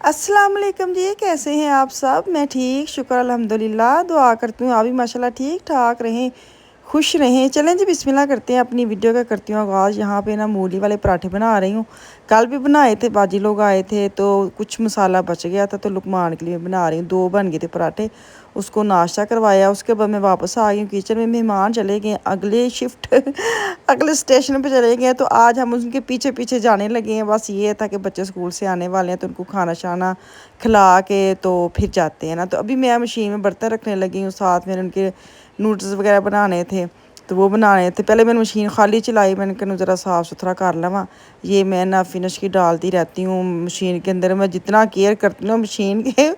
अस्सलाम वालेकुम जी, कैसे हैं आप सब। मैं ठीक, शुक्र अल्हम्दुलिल्लाह। दुआ करती हूँ आप भी माशाल्लाह ठीक ठाक रहें, खुश रहें। चलें जी बिस्मिल्लाह करते हैं, अपनी वीडियो का करती हूँ आगाज़। यहाँ पे ना मूली वाले पराठे बना रही हूँ। कल भी बनाए थे, बाजी लोग आए थे तो कुछ मसाला बच गया था, तो लुकमान के लिए बना रही हूँ। 2 बन गए थे पराठे, उसको नाश्ता करवाया। उसके बाद मैं वापस आ गई हूँ किचन में। मेहमान चले गए अगले शिफ्ट अगले स्टेशन पे चले गए, तो आज हम उनके पीछे पीछे जाने लगे हैं। बस ये था कि बच्चे स्कूल से आने वाले हैं, तो उनको खाना शाना खिला के तो फिर जाते हैं ना। तो अभी मैं मशीन में बर्तन रखने लगी हूँ, साथ में उनके नूडल्स वगैरह बनाने थे, तो वो बनाने थे। पहले मैंने मशीन खाली चलाई, मैंने कहा ज़रा साफ़ सुथरा कर लवा। ये मैं ना फिनिश की डालती रहती हूँ मशीन के अंदर। मैं जितना केयर करती हूँ मशीन के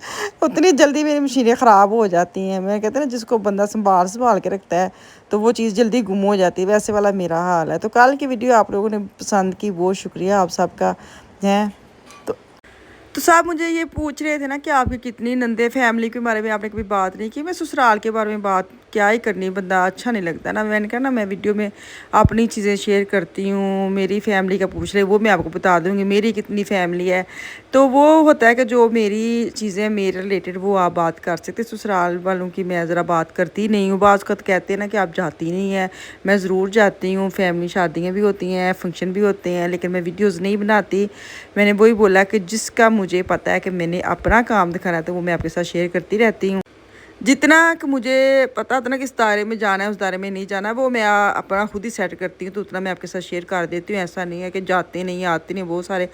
उतनी जल्दी मेरी मशीनें ख़राब हो जाती हैं। मैं कहते हैं ना, जिसको बंदा संभाल संभाल के रखता है तो वो चीज़ जल्दी गुम हो जाती है, वैसे वाला मेरा हाल है। तो कल की वीडियो आप लोगों ने पसंद की, बहुत शुक्रिया आप सबका है। तो साहब मुझे ये पूछ रहे थे ना कि आपकी कितनी नंदे, फैमिली के बारे में आपने कभी बात नहीं की। मैं ससुराल के बारे में बात क्या ही करनी, बंदा अच्छा नहीं लगता ना। मैंने कहा ना, मैं वीडियो में अपनी चीज़ें शेयर करती हूँ। मेरी फैमिली का पूछ रहे, वो मैं आपको बता दूँगी मेरी कितनी फैमिली है। तो वो होता है कि जो मेरी चीज़ें मेरे रिलेटेड वो आप बात कर सकते। ससुराल वालों की मैं ज़रा बात करती नहीं हूँ। बाज़ वक़्त कहते हैं ना कि आप जाती नहीं है, मैं ज़रूर जाती हूँ। फैमिली शादियाँ भी होती हैं, फंक्शन भी होते हैं, लेकिन मैं वीडियोज़ नहीं बनाती। मैंने वही बोला कि जिसका मुझे पता है कि मैंने अपना काम दिखाना है, तो वो मैं आपके साथ शेयर करती रहती हूँ। जितना कि मुझे पता था ना कि इस दायरे में जाना है, उस दायरे में नहीं जाना, वो मैं अपना खुद ही सेट करती हूँ। तो उतना मैं आपके साथ शेयर कर देती हूँ। ऐसा नहीं है कि जाते नहीं, आते नहीं, बहुत सारे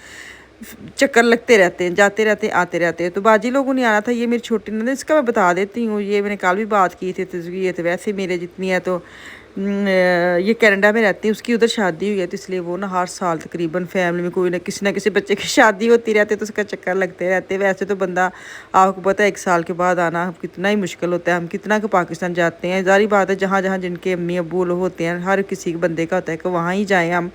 चक्कर लगते रहते हैं, जाते रहते हैं, आते रहते हैं। तो बाजी लोगों ने आना था, ये मेरी छोटी नंद, इसका मैं बता देती हूँ। ये मैंने कल भी बात की थी, तो ये तो वैसे मेरे जितनी है, तो ये कनाडा में रहती है, उसकी उधर शादी हुई है, तो इसलिए वो ना हर साल तकरीबन फैमिली में कोई ना किसी बच्चे की शादी होती रहती है, तो उसका चक्कर लगते रहते हैं। वैसे तो बंदा, आपको पता है 1 साल के बाद आना कितना ही मुश्किल होता है। हम कितना के पाकिस्तान जाते हैं, ज़ाहिर बात है जहाँ जहाँ जिनके अम्मी अब्बू लोग होते हैं, हर किसी के बंदे का होता है कि वहाँ ही जाएँ हम।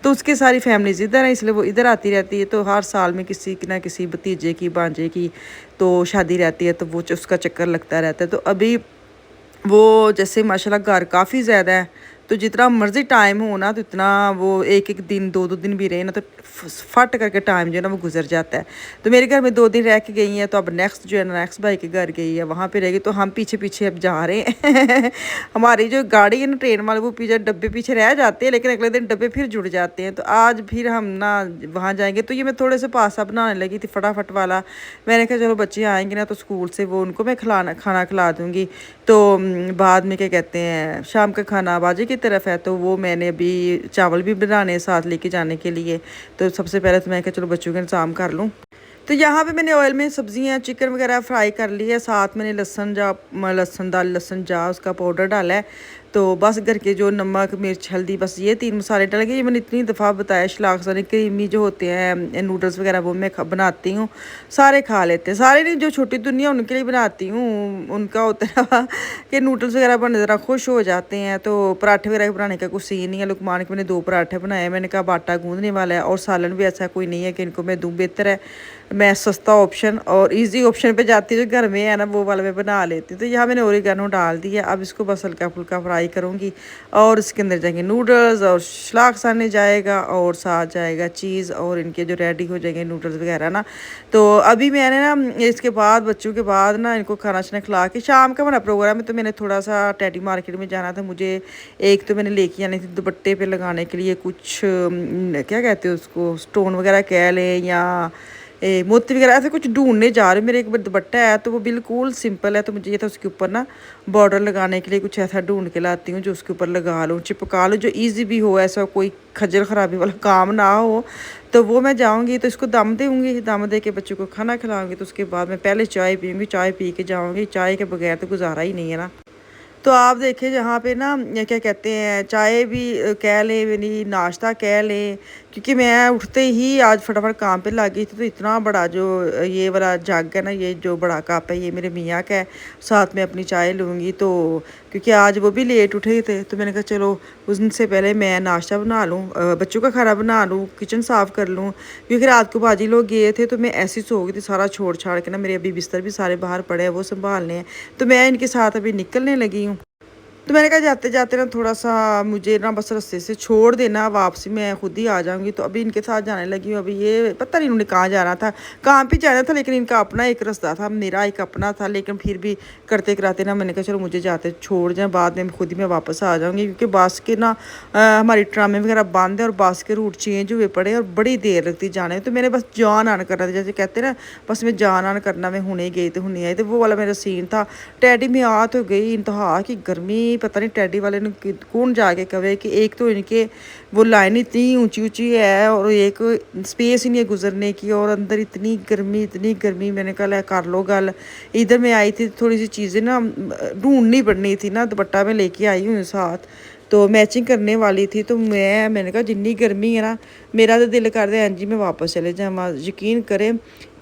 तो उसकी सारी फैमिलीज इधर है, इसलिए वो इधर आती रहती है। तो हर साल में किसी ना किसी भतीजे की, भांजे की तो शादी रहती है, तो वो उसका चक्कर लगता रहता है। तो अभी वो जैसे माशाल्लाह घर काफ़ी ज़्यादा है, तो जितना मर्ज़ी टाइम हो ना, तो इतना वो 1-1 दिन 2-2 दिन भी रहे ना, तो फट करके टाइम जो है ना वो गुजर जाता है। तो मेरे घर में 2 दिन रह के गई हैं, तो अब नेक्स्ट जो है ना, नेक्स्ट भाई के घर गई है, वहाँ पे रहेगी। तो हम पीछे पीछे अब जा रहे हैं हमारी जो गाड़ी है ना, ट्रेन वाले, वो पीछे डब्बे पीछे रह जाते हैं, लेकिन अगले दिन डब्बे फिर जुड़ जाते हैं। तो आज फिर हम ना वहाँ जाएंगे। तो ये मैं थोड़े से पास्ता बनाने लगी थी फटाफट वाला। मैंने कहा चलो बच्चे आएंगे ना, तो स्कूल से वो उनको मैं खाना खिला दूँगी। तो बाद में क्या कहते हैं, शाम का खाना बाजी की तरफ है, तो वो मैंने अभी चावल भी बनाने साथ लेके जाने के लिए। तो सबसे पहले तो मैं क्या, चलो बच्चों का इंतज़ाम कर लूँ। तो यहाँ पे मैंने ऑयल में सब्जियाँ चिकन वगैरह फ्राई कर ली है, साथ मैंने लहसुन जा उसका पाउडर डाला है। तो बस घर के जो नमक मिर्च हल्दी, बस ये 3 मसाले डाल के, ये मैंने इतनी दफ़ा बताया। शलाकसानी क्रीमी जो होते हैं नूडल्स वगैरह, वो मैं बनाती हूँ, सारे खा लेते हैं। सारे नहीं, जो छोटी दुनिया उनके लिए बनाती हूँ। उनका होता है कि नूडल्स वगैरह बने ज़रा खुश हो जाते हैं। तो पराठे वगैरह बनाने का कुछ सीन नहीं है। लुकमान के मैंने 2 पराठे बनाए। मैंने कहा आटा गूँधने वाला है, और सालन भी ऐसा कोई नहीं है कि इनको मैं दूँ। बेहतर है मैं सस्ता ऑप्शन और इजी ऑप्शन पे जाती हूँ, जो घर में है ना वो वाला मैं बना लेती हूँ। तो यहाँ मैंने ओरिगेनो डाल दिया। अब इसको बस हल्का फुल्का फ्राई करूँगी, और इसके अंदर जाएंगे नूडल्स, और शलाक साने जाएगा, और साथ जाएगा चीज़, और इनके जो रेडी हो जाएंगे नूडल्स वगैरह ना। तो अभी मैंने ना इसके बाद, बच्चों के बाद ना, इनको खाना शाना खिला के, शाम का मेरा प्रोग्राम है, तो मैंने थोड़ा सा टैडी मार्केट में जाना था मुझे। एक तो मैंने लेके आनी थी दुपट्टे पे लगाने के लिए कुछ क्या कहते हैं उसको, स्टोन वगैरह कह लें, या मोती वगैरह ऐसे कुछ ढूंढने जा रहे हो। मेरे एक बार दुपट्टा है, तो वो बिल्कुल सिंपल है, तो मुझे ये था उसके ऊपर ना बॉर्डर लगाने के लिए कुछ ऐसा ढूंढ के लाती हूँ जो उसके ऊपर लगा लूँ, चिपका लूँ, जो इजी भी हो, ऐसा कोई खजल ख़राबी वाला काम ना हो। तो वो मैं जाऊँगी, तो इसको दम दूँगी, दम दे के बच्चों को खाना खिलाऊँगी। तो उसके बाद मैं पहले चाय पीऊँगी, चाय पी के जाऊँगी। चाय के बगैर तो गुजारा ही नहीं है ना। तो आप देखिए जहाँ पे ना, ये क्या कहते हैं, चाय भी कह लें, यानी नाश्ता कह लें, क्योंकि मैं उठते ही आज फटाफट काम पे लग गई थी। तो इतना बड़ा जो ये वाला जग है ना, ये जो बड़ा कप है, ये मेरे मियाँ का है। साथ में अपनी चाय लूँगी, तो क्योंकि आज वो भी लेट उठे थे, तो मैंने कहा चलो उनसे पहले मैं नाश्ता बना लूँ, बच्चों का खाना बना लूँ, किचन साफ़ कर लूँ। क्योंकि रात को बाजी लोग गए थे, तो मैं ऐसी सो गई थी, सारा छोड़ छाड़ के ना। मेरे अभी बिस्तर भी सारे बाहर पड़े हैं, वो संभालने हैं। तो मैं इनके साथ अभी निकलने लगी हूँ। तो मैंने कहा जाते जाते ना थोड़ा सा मुझे ना बस रास्ते से छोड़ देना, वापसी मैं खुद ही आ जाऊंगी। तो अभी इनके साथ जाने लगी हूँ। अभी ये पता नहीं इन्होंने कहाँ जाना था, कहाँ पे जाना था, लेकिन इनका अपना एक रास्ता था, मेरा एक अपना था। लेकिन फिर भी करते कराते ना मैंने कहा चलो मुझे जाते छोड़ जाए, बाद में खुद ही मैं वापस आ जाऊँगी, क्योंकि बस के ना हमारी ट्रामे वगैरह बंद है और बस के रूट चेंज हुए पड़े और बड़ी देर लगती जाने। तो मैंने बस जान आन करना था, जैसे कहते ना बस मैं जान आन करना, मैं हुने गई तो हुने आई। तो वो वाला मेरा सीन था। टैडी में आ तो गई, इंतहा की गर्मी, पता नहीं टैडी वाले ने कौन जाके कहे कि एक तो इनके वो लाइन इतनी ऊंची ऊंची है और एक स्पेस ही नहीं है गुजरने की, और अंदर इतनी गर्मी इतनी गर्मी। मैंने कहा कर लो गल। इधर मैं आई थी थोड़ी सी चीज़ें ना ढूंढनी पड़नी थी ना, दुपट्टा में लेके आई हूँ साथ, तो मैचिंग करने वाली थी। तो मैंने कहा जितनी गर्मी है ना, मेरा तो दिल कर रहा है जी मैं वापस चले जाऊँ। यकीन करें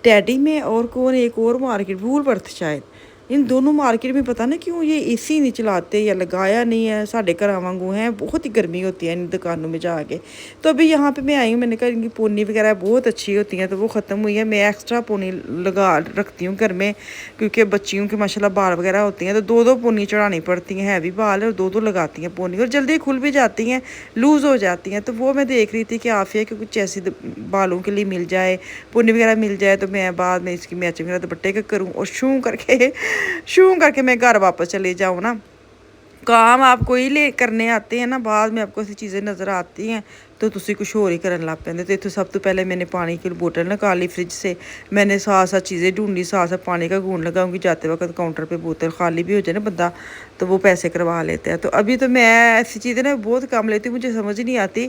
टैडी में और कौन एक और मार्केट वूलवर्थ शायद, इन दोनों मार्केट में पता नहीं क्यों ये एसी नहीं चलाते या लगाया नहीं है, साढ़े घर वांगू हैं, बहुत ही गर्मी होती है इन दुकानों में जाके। तो अभी यहाँ पे मैं आई हूँ, मैंने कहा इनकी पोनी वगैरह बहुत अच्छी होती हैं, तो वो ख़त्म हुई है। मैं एक्स्ट्रा पोनी लगा रखती हूँ घर में, क्योंकि बच्चियों के माशाल्लाह बाल वगैरह होती हैं, तो दो दो पोनी चढ़ानी पड़ती हैं, हैवी बाल और दो दो लगाती हैं पोनी, और जल्दी खुल भी जाती हैं, लूज़ हो जाती हैं। तो वो मैं देख रही थी कि आफिया कि कुछ ऐसी बालों के लिए मिल जाए, पोनी वगैरह मिल जाए, तो मैं बाद में इसकी मैचिंग वगैरह दुपट्टे का करूँ और शू करके मैं घर वापस चले जाऊँ ना। काम आप कोई ले करने आते हैं ना, बाद में आपको ऐसी चीज़ें नज़र आती हैं तो तुसी कुछ होर ही करन लग पैंदे। तो इत्थों सब तो पहले मैंने पानी की बोतल निकाली फ्रिज से, मैंने साथ साथ चीज़ें ढूंढी, साथ साथ पानी का घून लगाऊंगी, जाते वक्त काउंटर पे बोतल खाली भी हो जाए ना बंदा तो वो पैसे करवा लेते हैं। तो अभी तो मैं ऐसी चीज़ें ना बहुत कम लेती हूँ, मुझे समझ ही नहीं आती,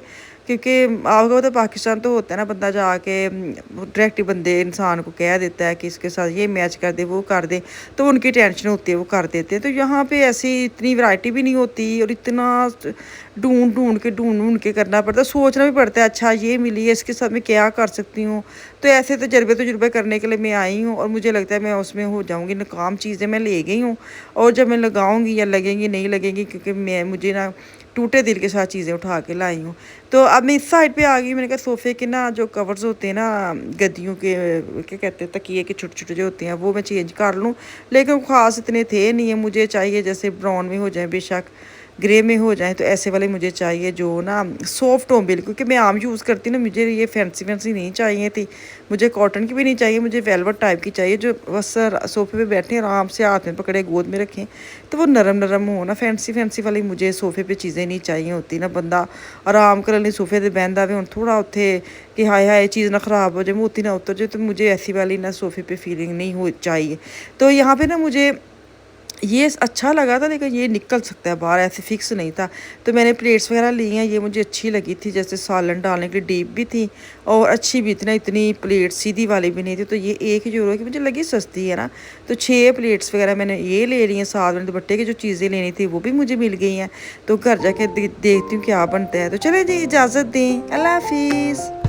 क्योंकि आपको पता पाकिस्तान तो होता है ना, बंदा जाके डायरेक्ट बंदे इंसान को कह देता है कि इसके साथ ये मैच कर दे वो कर दे, तो उनकी टेंशन होती है वो कर देते हैं। तो यहाँ पे ऐसी इतनी वैरायटी भी नहीं होती और इतना ढूंढ के करना पड़ता है, सोचना भी पड़ता है अच्छा ये मिली है इसके साथ मैं क्या कर सकती हूँ। तो ऐसे तजुर्बे करने के लिए मैं आई हूँ और मुझे लगता है मैं उसमें हो जाऊँगी नाकाम। चीज़ें मैं ले गई हूँ और जब मैं लगाऊँगी या लगेंगी नहीं लगेंगी, क्योंकि मुझे ना टूटे दिल के साथ चीज़ें उठा के लाई हूँ। तो अब मैं इस साइड पे आ गई, मैंने कहा सोफ़े के ना जो कवर्स होते हैं ना गद्दियों के, क्या कहते हैं, तकिए के छोटे छोटे जो होते हैं, वो मैं चेंज कर लूँ, लेकिन ख़ास इतने थे नहीं है। मुझे चाहिए जैसे ब्राउन में हो जाए, बेशक ग्रे में हो जाए, तो ऐसे वाले मुझे चाहिए जो ना सॉफ्ट हो बिल्कुल, क्योंकि मैं आम यूज़ करती हूँ ना, मुझे ये फैंसी नहीं चाहिए थी, मुझे कॉटन की भी नहीं चाहिए, मुझे वेलवेट टाइप की चाहिए जो बस सोफ़े पे बैठे आराम से हाथ में पकड़े गोद में रखें, तो वो नरम नरम हो ना। फैंसी वाली मुझे सोफ़े पे चीज़ें नहीं चाहिए होती ना, बंदा आराम कर ले सोफ़े पर बहदा वे, हूँ थोड़ा उत्थे कि हाय हाय चीज़ ना ख़राब हो जाए, मोती ना उतर जाए, तो मुझे ऐसी वाली ना सोफ़े पे फीलिंग नहीं हो चाहिए। तो यहाँ पे ना मुझे ये अच्छा लगा था, लेकिन ये निकल सकता है बाहर, ऐसे फिक्स नहीं था। तो मैंने प्लेट्स वगैरह ली हैं, ये मुझे अच्छी लगी थी, जैसे सालन डालने के लिए डीप भी थी और अच्छी भी थी ना, इतनी प्लेट सीधी वाली भी नहीं थी। तो ये €1 की मुझे लगी सस्ती है ना, तो 6 प्लेट्स वगैरह मैंने ये ले ली हैं। साथ में दुपट्टे की जो चीज़ें लेनी थी वो भी मुझे मिल गई हैं। तो घर जाके देखती हूँ क्या बनता है। तो चले जी इजाज़त दें, अल्लाह हाफिज़।